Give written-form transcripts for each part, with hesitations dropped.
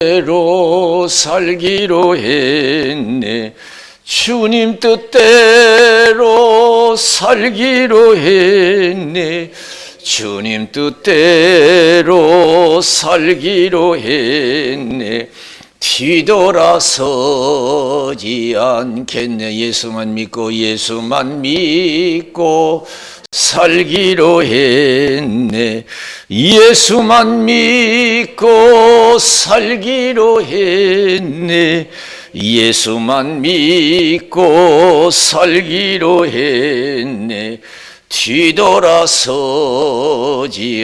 뜻대로 살기로 했네. 주님 뜻대로 살기로 했네. 주님 뜻대로 살기로 했네. 뒤돌아서지 않겠네. 예수만 믿고 살기로 했네. 예수만 믿고 살기로 했네. 예수만 믿고 살기로 했네. 뒤돌아서지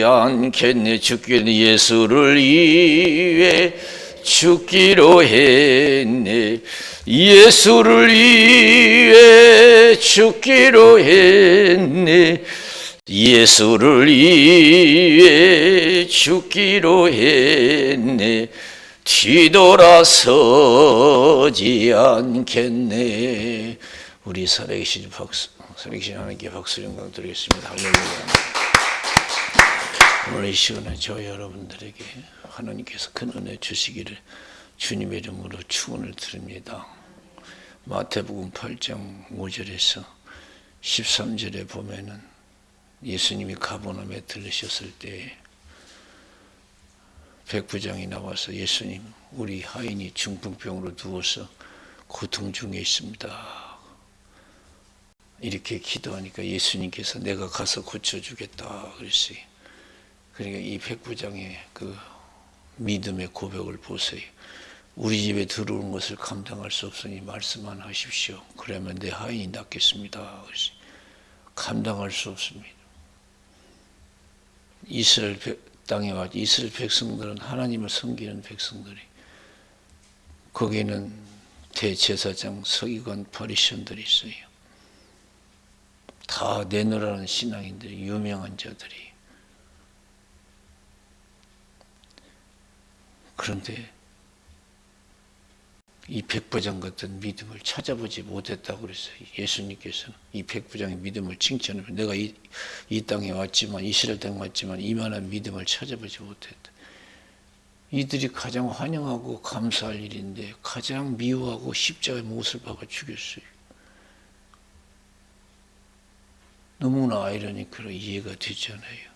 않겠네. 죽기는 예수를 위해 죽기로 했네. 예수를 위해 죽기로 했네. 예수를 위해 죽기로 했네. 뒤돌아서지 않겠네. 우리 살아계신 하나님께 박수 영광 드리겠습니다. 할렐루야. 오늘 이 시간에 저 여러분들에게 하나님께서 큰 은혜 주시기를 주님의 이름으로 축원을 드립니다. 마태복음 8장 5절에서 13절에 보면은 예수님이 가버나움에 들르셨을 때 백부장이 나와서 예수님, 우리 하인이 중풍병으로 누워서 고통 중에 있습니다. 이렇게 기도하니까 예수님께서 내가 가서 고쳐주겠다 그랬어요. 그러니까 이 백부장의 그 믿음의 고백을 보세요. 우리 집에 들어오는 것을 감당할 수 없으니 말씀만 하십시오. 그러면 내 하인이 낫겠습니다. 그랬어요. 감당할 수 없습니다. 이스라엘 땅에 와 이스라엘 백성들은 하나님을 섬기는 백성들이, 거기에는 대제사장, 서기관, 바리새인들이 있어요. 다 내놓으라는 신앙인들이, 유명한 자들이. 그런데 이 백부장 같은 믿음을 찾아보지 못했다고 그랬어요. 예수님께서는 이 백부장의 믿음을 칭찬하면, 내가 이 땅에 왔지만, 이스라엘 땅에 왔지만 이만한 믿음을 찾아보지 못했다. 이들이 가장 환영하고 감사할 일인데 가장 미워하고 십자가의 못을 박아 죽였어요. 너무나 아이러니크로 이해가 되잖아요.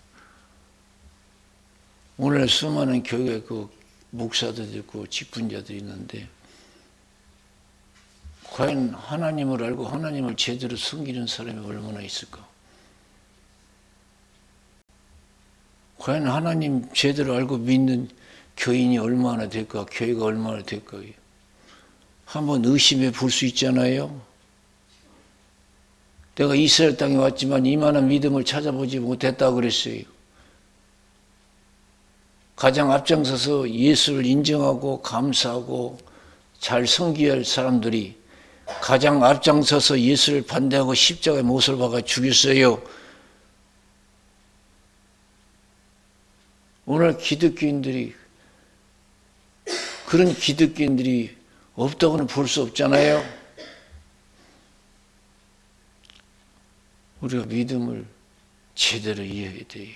오늘 수많은 교회 그 목사들도 있고 직분자들이 있는데, 과연 하나님을 알고 하나님을 제대로 섬기는 사람이 얼마나 있을까? 과연 하나님 제대로 알고 믿는 교인이 얼마나 될까? 교회가 얼마나 될까? 한번 의심해 볼 수 있잖아요. 내가 이스라엘 땅에 왔지만 이만한 믿음을 찾아보지 못했다고 그랬어요. 가장 앞장서서 예수를 인정하고 감사하고 잘 섬겨야 할 사람들이 가장 앞장서서 예수를 반대하고 십자가에 못을 박아 죽였어요. 오늘 기독교인들이, 그런 기독교인들이 없다고는 볼 수 없잖아요. 우리가 믿음을 제대로 이해해야 돼요.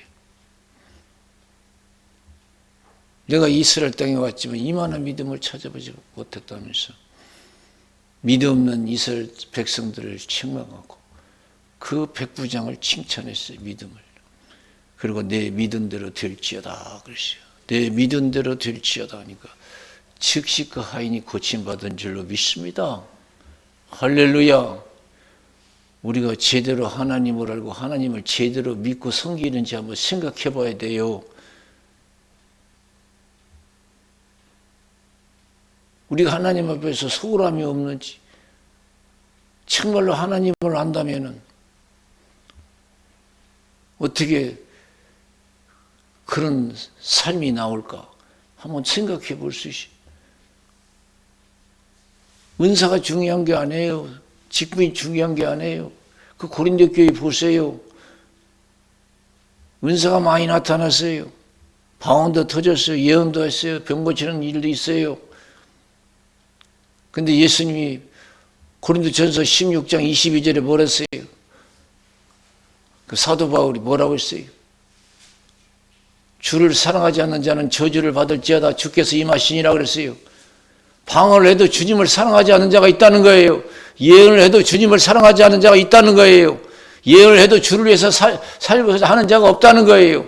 내가 이스라엘 땅에 왔지만 이만한 믿음을 찾아보지 못했다면서 믿음 없는 이스라엘 백성들을 책망하고 그 백부장을 칭찬했어요. 믿음을. 그리고 내 믿은 대로 될지어다 그랬어요. 내 믿은 대로 될지어다 하니까 즉시 그 하인이 고침받은 줄로 믿습니다. 할렐루야. 우리가 제대로 하나님을 알고 하나님을 제대로 믿고 섬기는지 한번 생각해 봐야 돼요. 우리가 하나님 앞에서 소홀함이 없는지, 정말로 하나님을 안다면은 어떻게 그런 삶이 나올까 한번 생각해 볼 수 있어요. 은사가 중요한 게 아니에요. 직분이 중요한 게 아니에요. 그 고린도 교회 보세요. 은사가 많이 나타났어요. 방언도 터졌어요. 예언도 했어요. 병 고치는 일도 있어요. 근데 예수님이 고린도전서 16장 22절에 뭐라 했어요? 그 사도 바울이 뭐라고 했어요? 주를 사랑하지 않는 자는 저주를 받을지어다 주께서 임하시니라 그랬어요. 방언을 해도 주님을 사랑하지 않는 자가 있다는 거예요. 예언을 해도 주님을 사랑하지 않는 자가 있다는 거예요. 예언을 해도 주를 위해서 살고 하는 자가 없다는 거예요.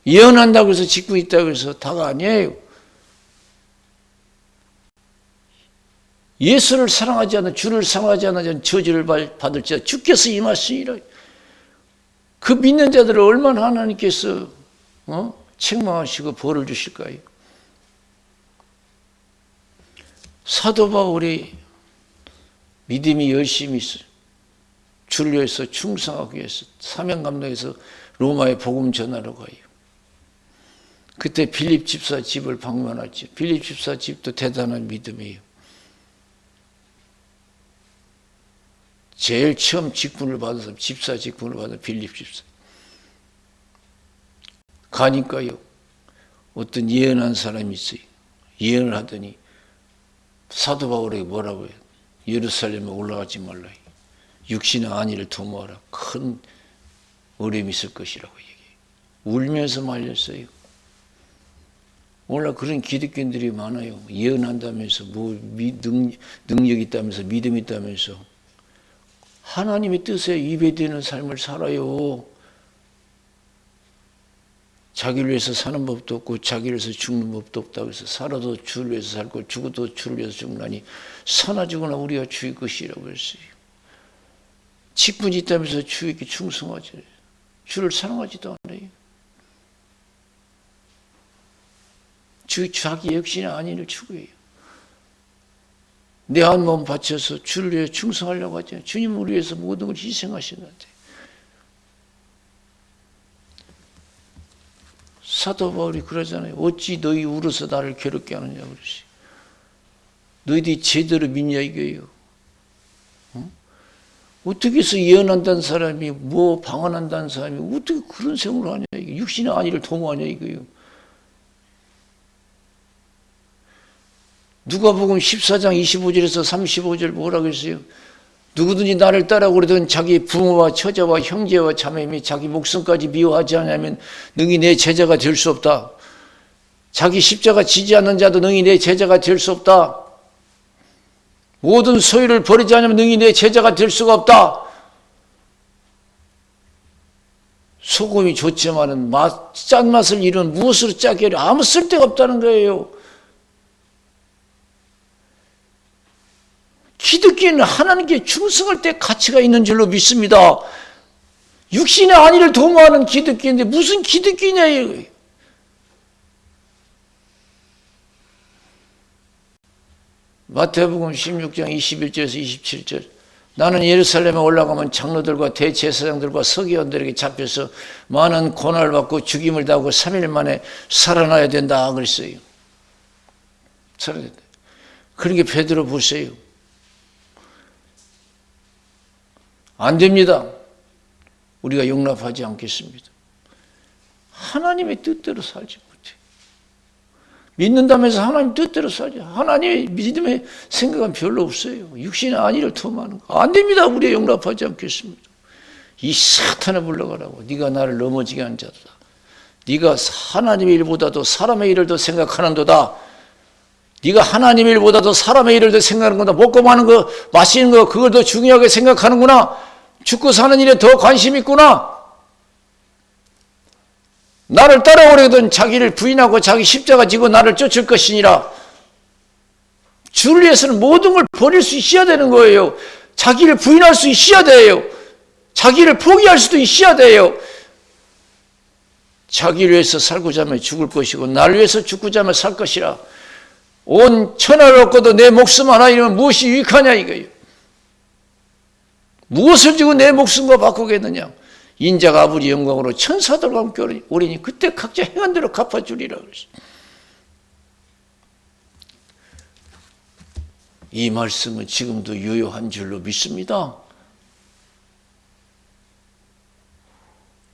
예언한다고 해서 짓고 있다고 해서 다가 아니에요. 예수를 사랑하지 않는, 주를 사랑하지 않는 자는 저주를 받을지어다 주께서 임하시니라. 그 믿는 자들을 얼마나 하나님께서 책망하시고 벌을 주실까요? 사도 바울이 믿음이 열심히 있어요. 주를 위해서 충성하기 위해서 사명 감당해서 로마에 복음 전하러 가요. 그때 빌립 집사 집을 방문하죠. 빌립 집사 집도 대단한 믿음이에요. 제일 처음 직분을 받아서 집사 직분을 받은 빌립 집사. 가니까요. 어떤 예언한 사람이 있어요. 예언을 하더니 사도 바울에게 뭐라고 해요? 예루살렘에 올라가지 말라. 육신의 안위를 도모하라. 큰 어려움이 있을 것이라고 얘기해요. 울면서 말렸어요. 오늘날 그런 기독교인들이 많아요. 예언한다면서 뭐 능력이 있다면서 믿음이 있다면서 하나님의 뜻에 위배되는 삶을 살아요. 자기를 위해서 사는 법도 없고 자기를 위해서 죽는 법도 없다고 해서 살아도 주를 위해서 살고 죽어도 주를 위해서 죽나니 사나 죽으나 우리가 주의 것이라고 했어요. 직분이 있다면서 주에게 충성하지 주를 사랑하지도 않아요. 자기 역신의 안위를 추구해요. 내 한 몸 바쳐서 주를 위해 충성하려고 하잖아요. 주님은 우리 위해서 모든 걸 희생하시는데 사도 바울이 그러잖아요. 어찌 너희 울어서 나를 괴롭게 하느냐 그러시. 너희들이 제대로 믿냐 이거예요. 어떻게 해서 예언한다는 사람이 뭐 방언한다는 사람이 어떻게 그런 생각을 하냐 이게 육신의 안위를 도모하냐 이거예요. 누가복음 14장 25절에서 35절 뭐라고 했어요? 누구든지 나를 따라오고 그러던 자기 부모와 처자와 형제와 자매 및 자기 목숨까지 미워하지 않으면 능히 내 제자가 될 수 없다. 자기 십자가 지지 않는 자도 능히 내 제자가 될 수 없다. 모든 소유를 버리지 않으면 능히 내 제자가 될 수가 없다. 소금이 좋지만은 짠맛을 잃은 무엇으로 짜게 하려 아무 쓸데가 없다는 거예요. 기독교인은 하나님께 충성할 때 가치가 있는 줄로 믿습니다. 육신의 안위를 도모하는 기독교인데 무슨 기독교냐 이거예요. 마태복음 16장 21절에서 27절 나는 예루살렘에 올라가면 장로들과 대제사장들과 서기관들에게 잡혀서 많은 고난을 받고 죽임을 당하고 3일 만에 살아나야 된다 그랬어요. 살아야 된다. 그러니까 베드로 보세요. 안 됩니다. 우리가 용납하지 않겠습니다. 하나님의 뜻대로 살지 못해. 믿는다면서 하나님 뜻대로 살지. 하나님의 믿음의 생각은 별로 없어요. 육신의 안위를 도모하는 거. 안 됩니다. 우리가 용납하지 않겠습니다. 이 사탄을 물러가라고. 네가 나를 넘어지게 한 자다. 네가 하나님의 일보다도 사람의 일을 더 생각하는도다. 네가 하나님의 일보다도 사람의 일을 더 생각하는 거다. 먹고 마는 거, 마시는 거, 그걸 더 중요하게 생각하는구나. 죽고 사는 일에 더 관심 있구나. 나를 따라오려거든 자기를 부인하고 자기 십자가 지고 나를 쫓을 것이니라. 주를 위해서는 모든 걸 버릴 수 있어야 되는 거예요. 자기를 부인할 수 있어야 돼요. 자기를 포기할 수도 있어야 돼요. 자기를 위해서 살고자 하면 죽을 것이고 나를 위해서 죽고자 하면 살 것이라. 온 천하를 얻고도 내 목숨 하나 잃으면 무엇이 유익하냐 이거예요. 무엇을 지고 내 목숨과 바꾸겠느냐. 인자가 아버지 영광으로 천사들과 함께 오리니 그때 각자 행한 대로 갚아주리라 그랬어요. 이 말씀은 지금도 유효한 줄로 믿습니다.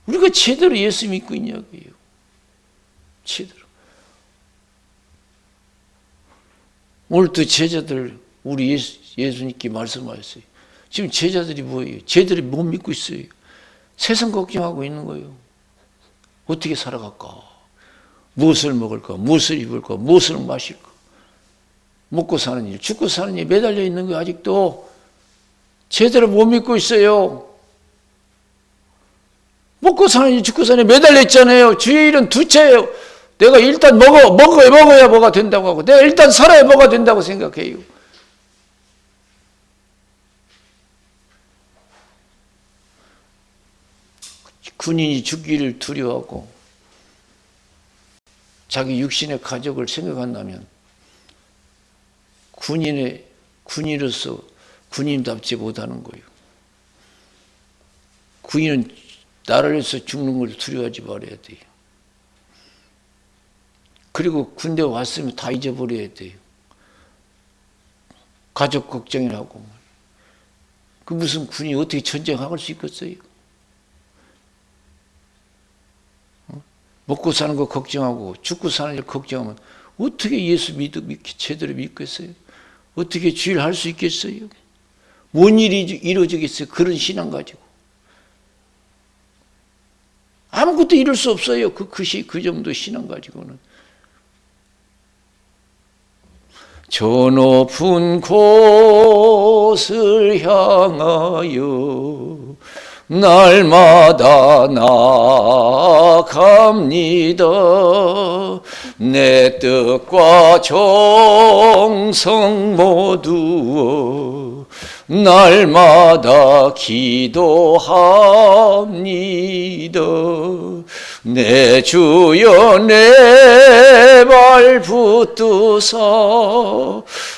우리가 제대로 예수 믿고 있냐고요. 제대로. 오늘도 제자들 우리 예수님께 말씀하셨어요. 지금 제자들이 뭐예요? 제자들이 못 믿고 있어요. 세상 걱정하고 있는 거예요. 어떻게 살아갈까? 무엇을 먹을까? 무엇을 입을까? 무엇을 마실까? 먹고 사는 일, 죽고 사는 일 매달려 있는 거 아직도 제대로 못 믿고 있어요. 먹고 사는 일, 죽고 사는 일 매달려 있잖아요. 주의 일은 두 채예요. 내가 일단 먹어야 뭐가 된다고 하고, 내가 일단 살아야 뭐가 된다고 생각해요. 군인이 죽기를 두려워하고 자기 육신의 가족을 생각한다면 군인으로서 군인답지 못하는 거예요. 군인은 나를 위해서 죽는 걸 두려워하지 말아야 돼요. 그리고 군대 왔으면 다 잊어버려야 돼요. 가족 걱정이라고. 그 무슨 군인이 어떻게 전쟁할 수 있겠어요? 먹고 사는 거 걱정하고 죽고 사는 일 걱정하면 어떻게 예수 제대로 믿겠어요? 어떻게 주일 할 수 있겠어요? 뭔 일이 이루어지겠어요? 그런 신앙 가지고. 아무것도 이룰 수 없어요. 그 정도 신앙 가지고는. 저 높은 곳을 향하여 날마다 나아갑니다. 내 뜻과 정성 모두 날마다 기도합니다. 내 주여 내 발 붙드사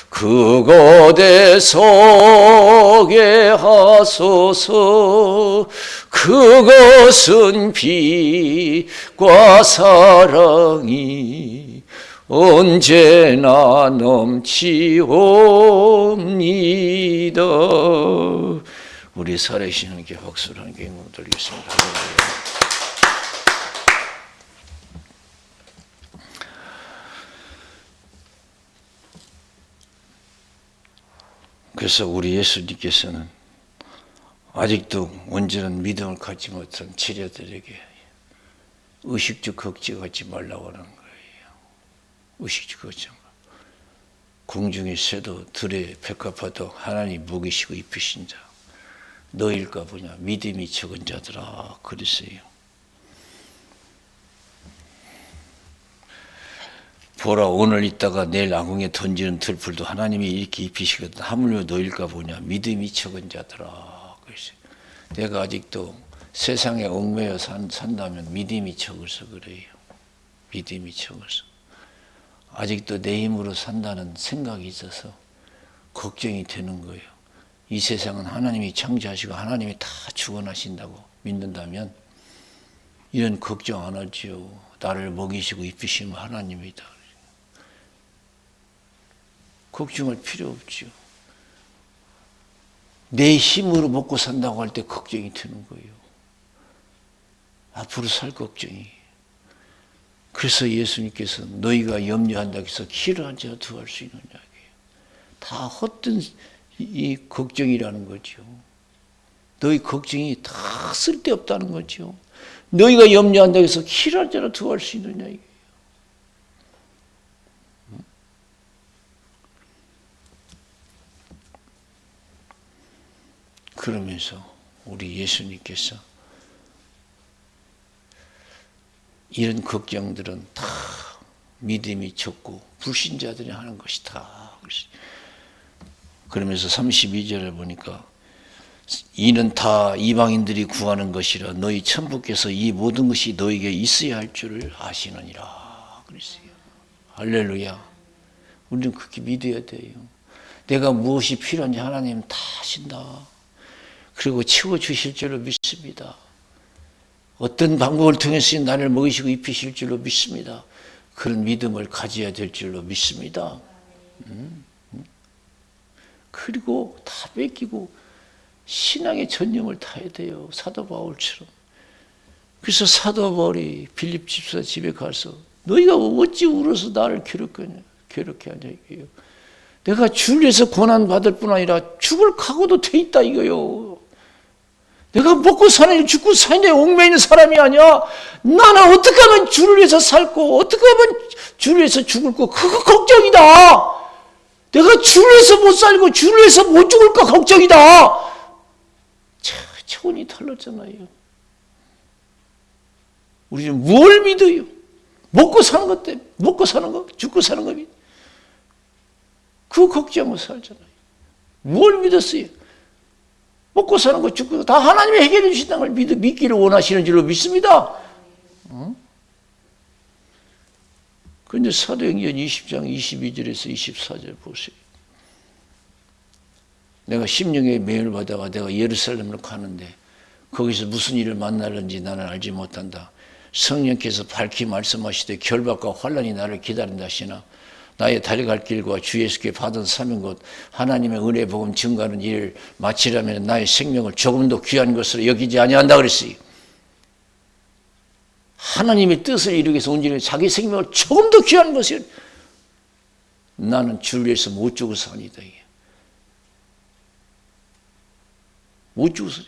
그곳에 서게 하소서. 그것은 빛과 사랑이 언제나 넘치옵니다. 우리 살아계신 하나님께 박수를 하나님께 영광 돌리겠습니다. 그래서 우리 예수님께서는 아직도 온전한 믿음을 갖지 못한 제자들에게 의식주 걱정하지 말라고 하는 거예요. 의식주 걱정. 공중의 새도 들의 백합화도 하나님 먹이시고 입히신 자 너일까 보냐 믿음이 적은 자들아 그랬어요. 보라 오늘 있다가 내일 악궁에 던지는 들풀도 하나님이 이렇게 입히시거든. 하물며 너일까 보냐 믿음이 적은 자들아 그랬어요. 내가 아직도 세상에 얽매여 산다면 믿음이 적어서 그래요. 믿음이 적어서. 아직도 내 힘으로 산다는 생각이 있어서 걱정이 되는 거예요. 이 세상은 하나님이 창조하시고 하나님이 다 주관하신다고 믿는다면 이런 걱정 안 하지요. 나를 먹이시고 입히시는 하나님이다. 걱정할 필요 없죠. 내 힘으로 먹고 산다고 할 때 걱정이 드는 거예요. 앞으로 살 걱정이. 그래서 예수님께서 너희가 염려한다고 해서 키를 앉아 두할 수 있느냐. 다 헛된 이 걱정이라는 거죠. 너희 걱정이 다 쓸데없다는 거죠. 너희가 염려한다고 해서 키를 앉아 두할 수 있느냐. 그러면서 우리 예수님께서 이런 걱정들은 다 믿음이 적고 불신자들이 하는 것이다. 그러면서 32절을 보니까 이는 다 이방인들이 구하는 것이라 너희 천부께서 이 모든 것이 너에게 있어야 할 줄을 아시느니라. 그랬어요. 할렐루야. 우리는 그렇게 믿어야 돼요. 내가 무엇이 필요한지 하나님 다 아신다. 그리고 채워주실 줄로 믿습니다. 어떤 방법을 통해서 나를 먹이시고 입히실 줄로 믿습니다. 그런 믿음을 가져야 될 줄로 믿습니다. 그리고 다 뺏기고 신앙의 전념을 타야 돼요. 사도 바울처럼. 그래서 사도 바울이 빌립 집사 집에 가서 너희가 어찌 울어서 나를 괴롭게 하냐 이거예요. 내가 주를 위해서 고난 받을 뿐 아니라 죽을 각오도 돼 있다 이거요. 내가 먹고 사는 죽고 사는 데 얽매여 있는 사람이 아니야. 나는 어떻게 하면 주를 위해서 살고 어떻게 하면 주를 위해서 죽을까? 그거 걱정이다. 내가 주를 위해서 못 살고 주를 위해서 못 죽을까 걱정이다. 차원이 달랐잖아요. 우리는 뭘 믿어요? 먹고 사는 것 때문에, 먹고 사는 거, 죽고 사는 거 믿어. 그거 걱정하고 살잖아요. 뭘 믿었어요? 먹고 사는 거, 죽고 다 하나님이 해결해 주신다는 걸 믿기를 원하시는 줄로 믿습니다. 그런데 사도행전 20장 22절에서 24절 보세요. 내가 심령의 매를 받아가 내가 예루살렘으로 가는데 거기서 무슨 일을 만나는지 나는 알지 못한다. 성령께서 밝히 말씀하시되 결박과 환난이 나를 기다린다 하시나 나의 달려갈 길과 주 예수께 받은 사명 곧 하나님의 은혜 복음 증가하는 일을 마치려면 나의 생명을 조금 더 귀한 것으로 여기지 아니한다 그랬어요. 하나님의 뜻을 이루기 위해서 온전히 자기 생명을 조금 더 귀한 것이요. 나는 주를 위해서 못 죽어서 아니다. 못 죽어서.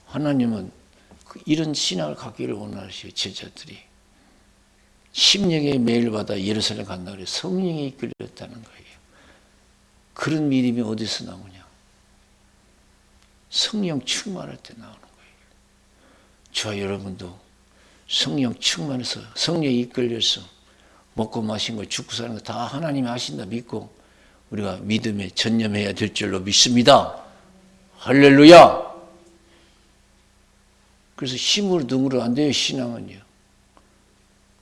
하나님은 이런 신앙을 갖기를 원하시오. 제자들이 심령의 매를 받아 예루살렘 간다 그래. 성령이 이끌렸다는 거예요. 그런 믿음이 어디서 나오냐? 성령 충만할 때 나오는 거예요. 저와 여러분도 성령 충만해서 성령이 이끌려서 먹고 마신 거 죽고 사는 거 다 하나님이 하신다 믿고 우리가 믿음에 전념해야 될 줄로 믿습니다. 할렐루야. 그래서 힘으로 능으로 안 돼요. 신앙은요.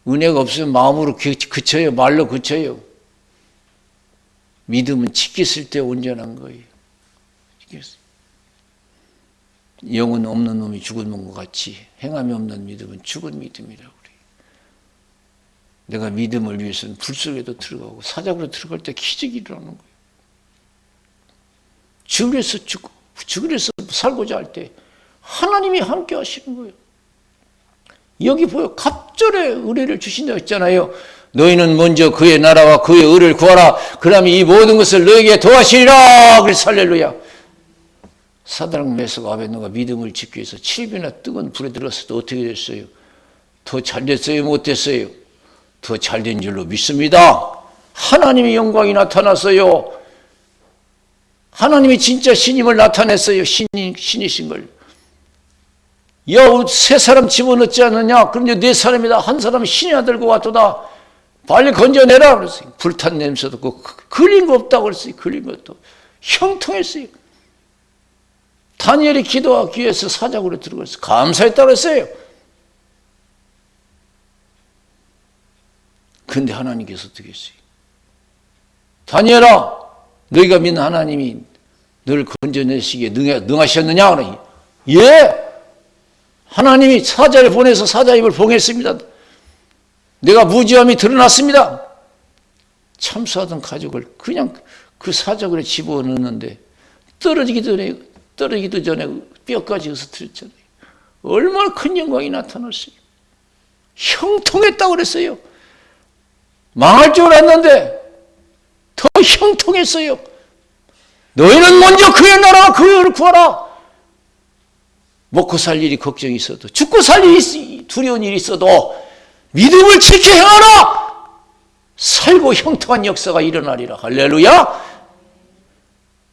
은혜가 없으면 마음으로 그쳐요. 말로 그쳐요. 믿음은 지켰을 때 온전한 거예요. 영은 없는 놈이 죽은 놈과 같이 행함이 없는 믿음은 죽은 믿음이라고 그래요. 내가 믿음을 위해서는 불 속에도 들어가고 사자굴에 들어갈 때 기적이 일어나는 거예요. 주를 위해서 죽고 주를 위해서 살고자 할 때 하나님이 함께 하시는 거예요. 여기 보여 갑절에 의뢰를 주신다고 했잖아요. 너희는 먼저 그의 나라와 그의 의를 구하라. 그러면 이 모든 것을 너에게 도와주리라. 그래서 할렐루야. 사드락 메삭 아벳네고가 믿음을 지키기 위해서 7배나 뜨거운 불에 들어갔을 때 어떻게 됐어요? 더 잘 됐어요? 못 됐어요? 더 잘 된 줄로 믿습니다. 하나님의 영광이 나타났어요. 하나님이 진짜 신임을 나타냈어요. 신이신 걸. 야, 세 사람 집어넣지 않느냐? 그런데 네 사람이다. 한 사람은 신이 아들고 왔도다. 빨리 건져내라. 그랬어요. 불탄 냄새도 없고, 걸린 거 없다고 그랬어요. 걸린 것도. 형통했어요. 다니엘이 기도하기 위해서 사자굴에 들어갔어요. 감사했다고 했어요. 그런데 하나님께서 어떻게 했어요? 다니엘아, 너희가 믿는 하나님이 너를 건져내시기에 능하셨느냐? 예! 하나님이 사자를 보내서 사자 입을 봉했습니다. 내가 무지함이 드러났습니다. 참수하던 가족을 그냥 그 사자굴에 집어넣는데 떨어지기도 전에 뼈까지 흩어뜨렸잖아요. 얼마나 큰 영광이 나타났어요. 형통했다고 그랬어요. 망할 줄 알았는데 더 형통했어요. 너희는 먼저 그의 나라와 그의 의를 구하라. 먹고 살 일이 걱정이 있어도 죽고 살 일이 두려운 일이 있어도 믿음을 지켜 행하라. 살고 형통한 역사가 일어나리라. 할렐루야.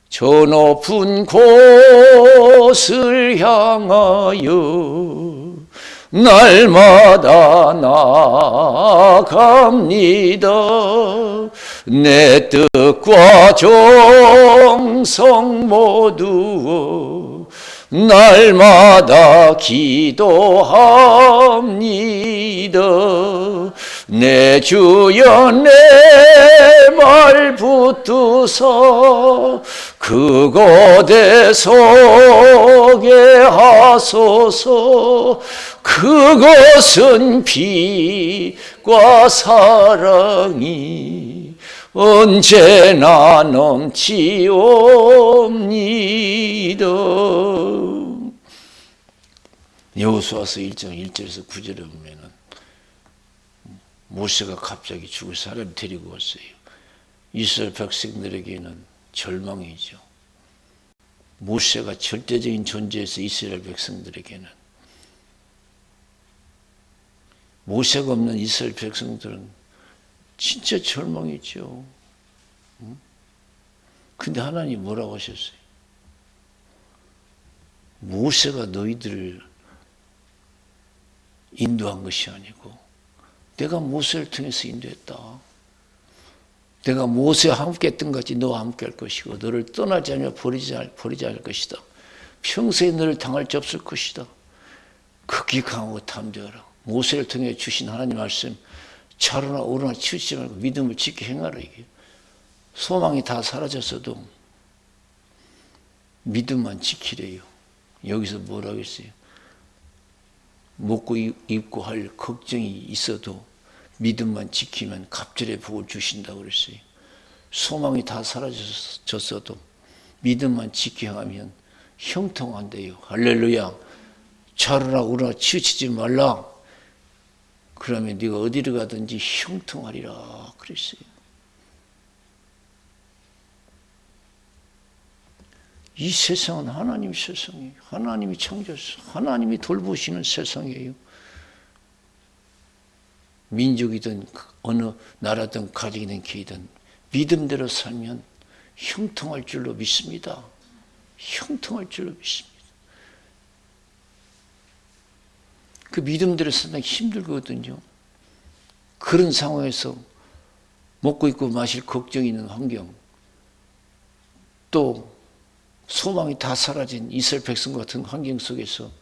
저 높은 곳을 향하여 날마다 나아갑니다. 내 뜻과 정성 모두 날마다 기도합니다. 내 주여 내 말 붙드사 그곳에 서게 하소서. 그것은 빛과 사랑이 언제나 넘치옵니다. 여호수아서 1장 1절에서 9절에 보면은 모세가 갑자기 죽을 사람 데리고 왔어요. 이스라엘 백성들에게는 절망이죠. 모세가 절대적인 존재에서 이스라엘 백성들에게는, 모세가 없는 이스라엘 백성들은 진짜 절망이죠. 근데 하나님 뭐라고 하셨어요? 모세가 너희들을 인도한 것이 아니고 내가 모세를 통해서 인도했다. 내가 모세와 함께 했던 것이 너와 함께 할 것이고 너를 떠나지 않으며 버리지 않을 것이다. 평생에 너를 당할 자 없을 것이다. 극히 강하고 담대하라. 모세를 통해 주신 하나님 말씀, 좌로나 우로나 치우치지 말고 믿음을 지켜 행하라. 이게 소망이 다 사라졌어도 믿음만 지키래요. 여기서 뭐라고 했어요? 먹고 입고 할 걱정이 있어도 믿음만 지키면 갑절의 복을 주신다고 그랬어요. 소망이 다 사라졌어도 믿음만 지켜 하면 형통한대요. 할렐루야. 좌로나 우로나 치우치지 말라. 그러면 네가 어디를 가든지 형통하리라 그랬어요. 이 세상은 하나님 세상이에요. 하나님이 창조했어. 하나님이 돌보시는 세상이에요. 민족이든 어느 나라든 가정이든 개이든 믿음대로 살면 형통할 줄로 믿습니다. 형통할 줄로 믿습니다. 그 믿음대로 살면 힘들거든요. 그런 상황에서 먹고 입고 마실 걱정이 있는 환경, 또 소망이 다 사라진 이스라엘 백성 같은 환경 속에서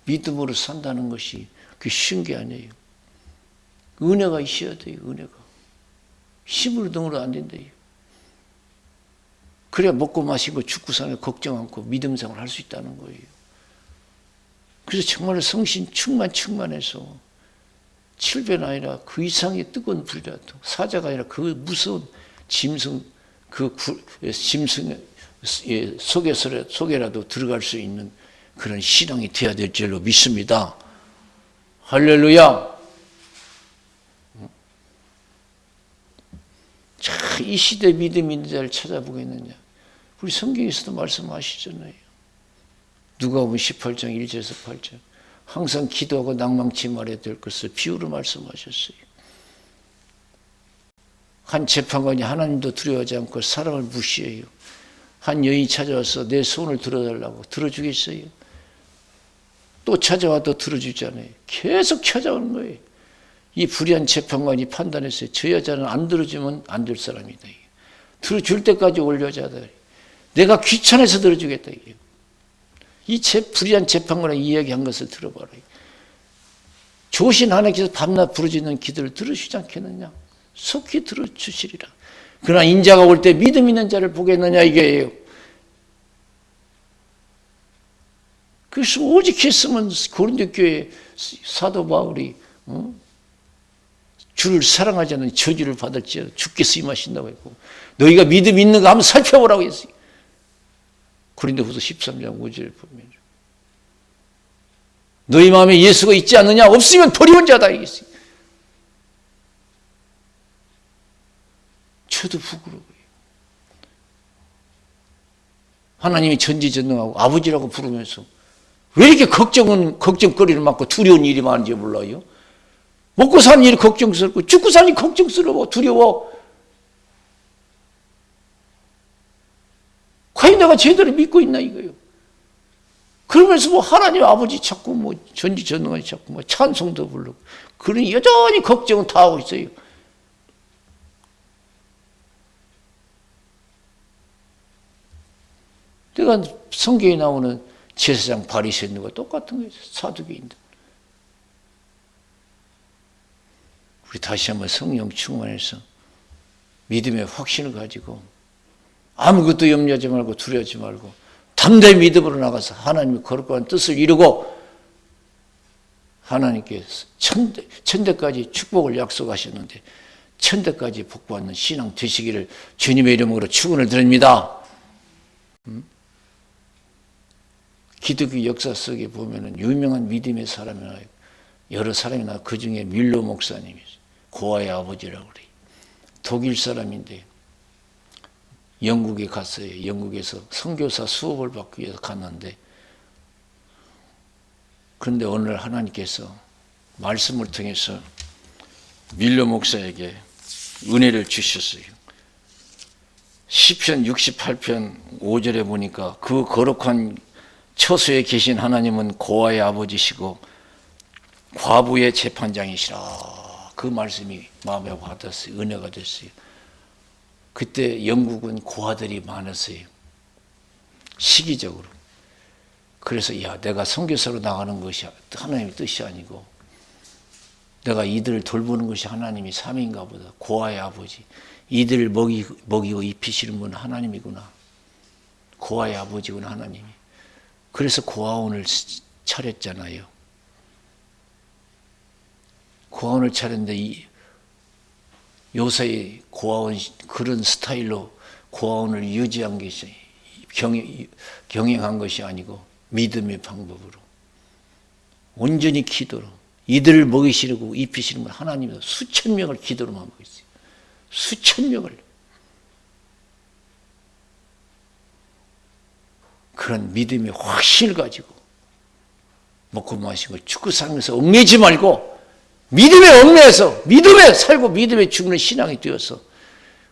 믿음으로 산다는 것이 그게 쉬운 게 아니에요. 은혜가 있어야 돼요. 은혜가. 힘으로 등으로 안 된대요. 그래야 먹고 마시고 죽고 사는 걱정 않고 믿음 생활을 할 수 있다는 거예요. 그래서 정말 성신 충만해서 7배는 아니라 그 이상의 뜨거운 불이라도, 사자가 아니라 그 무서운 짐승, 짐승 속에라도 들어갈 수 있는 그런 신앙이 되어야 될 줄로 믿습니다. 할렐루야. 자, 이 시대 믿음 있는 자를 찾아보겠느냐. 우리 성경에서도 말씀하시잖아요. 누가복음 18장 1절에서 8절. 항상 기도하고 낭망치 말아야 될 것을 비유로 말씀하셨어요. 한 재판관이 하나님도 두려워하지 않고 사람을 무시해요. 한 여인이 찾아와서 내 소원을 들어달라고 들어주겠어요? 또 찾아와도 들어주잖아요. 계속 찾아오는 거예요. 이 불의한 재판관이 판단했어요. 저 여자는 안 들어주면 안 될 사람이다. 들어줄 때까지 올 여자다. 내가 귀찮아서 들어주겠다. 이 불의한 재판관이 이야기한 것을 들어봐라. 조신 하나님께서 밤낮 부르짖는 기도를 들으시지 않겠느냐? 속히 들어주시리라. 그러나 인자가 올 때 믿음 있는 자를 보겠느냐 이게예요. 그래서 오직 했으면 고린도 교회 사도 바울이 주를 사랑하지 않는 저주를 받을지어도 주께서 임하신다고 했고, 너희가 믿음 있는가 한번 살펴보라고 했어요. 고린도후서 13장 5절에 보면 너희 마음에 예수가 있지 않느냐? 없으면 버리운 자다 이랬어요. 저도 부끄러워요. 하나님이 전지전능하고 아버지라고 부르면서 왜 이렇게 걱정거리를 많고 두려운 일이 많은지 몰라요? 먹고 사는 일이 걱정스럽고 죽고 사는 일이 걱정스러워 두려워. 과연 내가 제대로 믿고 있나 이거예요. 그러면서 뭐 하나님 아버지 자꾸 뭐 전지전능하니 자꾸 뭐 찬송도 부르고 그러니 여전히 걱정은 다 하고 있어요. 내가 성경에 나오는 제사장 바리새인들과 똑같은 거예요. 사두개인들. 우리 다시 한번 성령 충만해서 믿음의 확신을 가지고 아무것도 염려하지 말고 두려워하지 말고 담대히 믿음으로 나가서 하나님의 거룩한 뜻을 이루고 하나님께 천대까지 축복을 약속하셨는데 천대까지 복받는 신앙 되시기를 주님의 이름으로 축원을 드립니다. 기독교 역사 속에 보면은 유명한 믿음의 사람이나 여러 사람이나 그 중에 밀로 목사님이 고아의 아버지라고 그래요. 독일 사람인데 영국에 갔어요. 영국에서 선교사 수업을 받기 위해서 갔는데, 그런데 오늘 하나님께서 말씀을 통해서 밀러 목사에게 은혜를 주셨어요. 시편 68편 5절에 보니까 그 거룩한 처소에 계신 하나님은 고아의 아버지시고 과부의 재판장이시라. 그 말씀이 마음에 와닿았어요. 은혜가 됐어요. 그때 영국은 고아들이 많았어요. 시기적으로. 그래서 야, 내가 선교사로 나가는 것이 하나님의 뜻이 아니고 내가 이들을 돌보는 것이 하나님의 삶인가 보다. 고아의 아버지. 이들을 먹이고 입히시는 분은 하나님이구나. 고아의 아버지구나, 하나님이. 그래서 고아원을 차렸잖아요. 고아원을 차렸는데 요새 고아원 그런 스타일로 고아원을 유지한 것이 경영한 것이 아니고 믿음의 방법으로 온전히 기도로 이들을 먹이시려고 입히시는 분 하나님이다. 수천 명을 기도로만 먹였어요. 수천 명을. 그런 믿음의 확신을 가지고 먹고 마시고 죽고 살면서 얽매지 말고 믿음에 얽매여서 믿음에 살고 믿음에 죽는 신앙이 되어서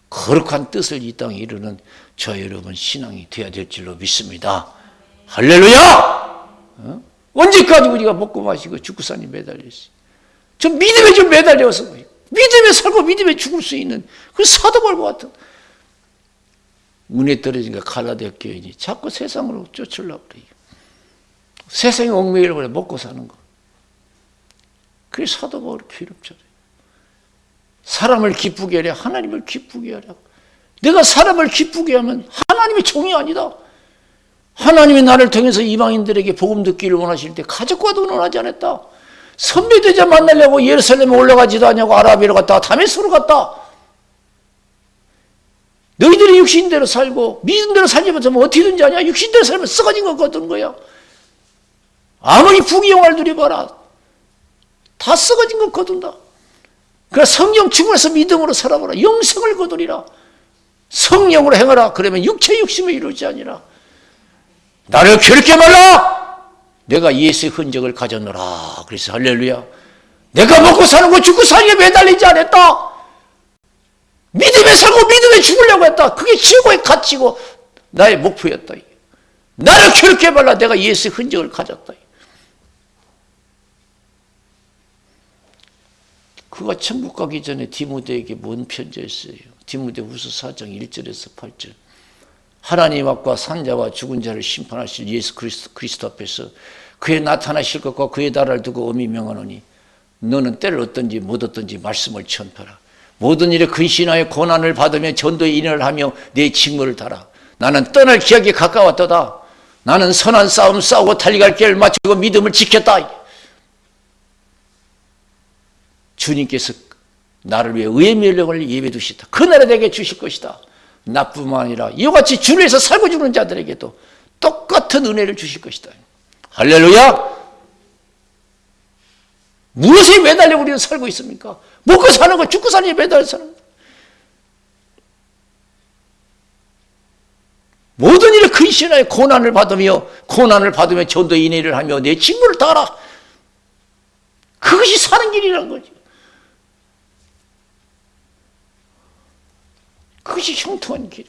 거룩한 뜻을 이 땅에 이루는 저 여러분 신앙이 되어야 될 줄로 믿습니다. 할렐루야! 언제까지 우리가 먹고 마시고 죽고 사니 매달려 있어요. 저 믿음에 좀 매달려서 믿음에 살고 믿음에 죽을 수 있는 그 사도바울과 같은 은혜 떨어진 갈라디아 교인이 자꾸 세상으로 쫓으려고 그래요. 세상에 얽매이려고 그래. 먹고 사는 거. 그게 사도바울의 괴롭잖아요. 사람을 기쁘게 하려 하나님을 기쁘게 하라고. 내가 사람을 기쁘게 하면 하나님의 종이 아니다. 하나님이 나를 통해서 이방인들에게 복음 듣기를 원하실 때 가족과도 원하지 않았다. 선배되자 만나려고 예루살렘에 올라가지도 않냐고 아라비아로 갔다 다메섹으로 갔다. 너희들이 육신대로 살고 믿음대로 살지 못하면 어떻게든지 하냐. 육신대로 살면 썩어진 것 거두는 거야. 아무리 부귀영화를 누려봐라. 다 썩어진 것 거둔다. 그러니까 성령 충만해서 믿음으로 살아보라. 영생을 거두리라. 성령으로 행하라. 그러면 육체 육심을 이루지 아니라. 나를 괴롭게 말라. 내가 예수의 흔적을 가졌노라. 그래서 할렐루야. 내가 먹고 사는 거 죽고 사는 게 매달리지 않았다. 믿음에 살고 믿음에 죽으려고 했다. 그게 최고의 가치고 나의 목표였다. 나를 괴롭게 말라. 내가 예수의 흔적을 가졌다. 그가 천국 가기 전에 디모데에게 뭔 편지였어요. 디모데후서 4장 1절에서 8절. 하나님 앞과 산자와 죽은 자를 심판하실 예수 그리스도 앞에서 그의 나타나실 것과 그의 나라를 두고 엄히 명하노니 너는 때를 얻든지 못 얻든지 말씀을 전파라. 모든 일에 근신하여 고난을 받으며 전도에 인을 하며 내 직무를 다라. 나는 떠날 기약이 가까웠도다. 나는 선한 싸움 싸우고 달려갈 길을 마치고 믿음을 지켰다. 주님께서 나를 위해 의의 멸령을 예비해 두시다. 그날에 내게 주실 것이다. 나뿐만 아니라 이와 같이 주를 위해서 살고 죽는 자들에게도 똑같은 은혜를 주실 것이다. 할렐루야! 무엇에 매달려 우리는 살고 있습니까? 먹고 사는 거, 죽고 사는 게 매달려 사는 거. 모든 일에 근신하여 고난을 받으며 전도의 인내를 하며 내 직무를 다하라. 그것이 사는 길이라는 거죠. 그것이 형통한 길.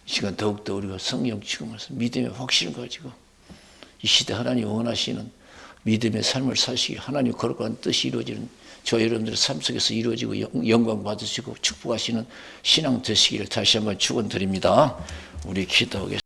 이 시간 더욱더 우리가 성령 취급해서 믿음의 확신을 가지고 이 시대 하나님 원하시는 믿음의 삶을 사시기 하나님 거룩한 뜻이 이루어지는 저 여러분들의 삶 속에서 이루어지고 영광 받으시고 축복하시는 신앙 되시기를 다시 한번 축원드립니다. 우리 기도하겠습니다.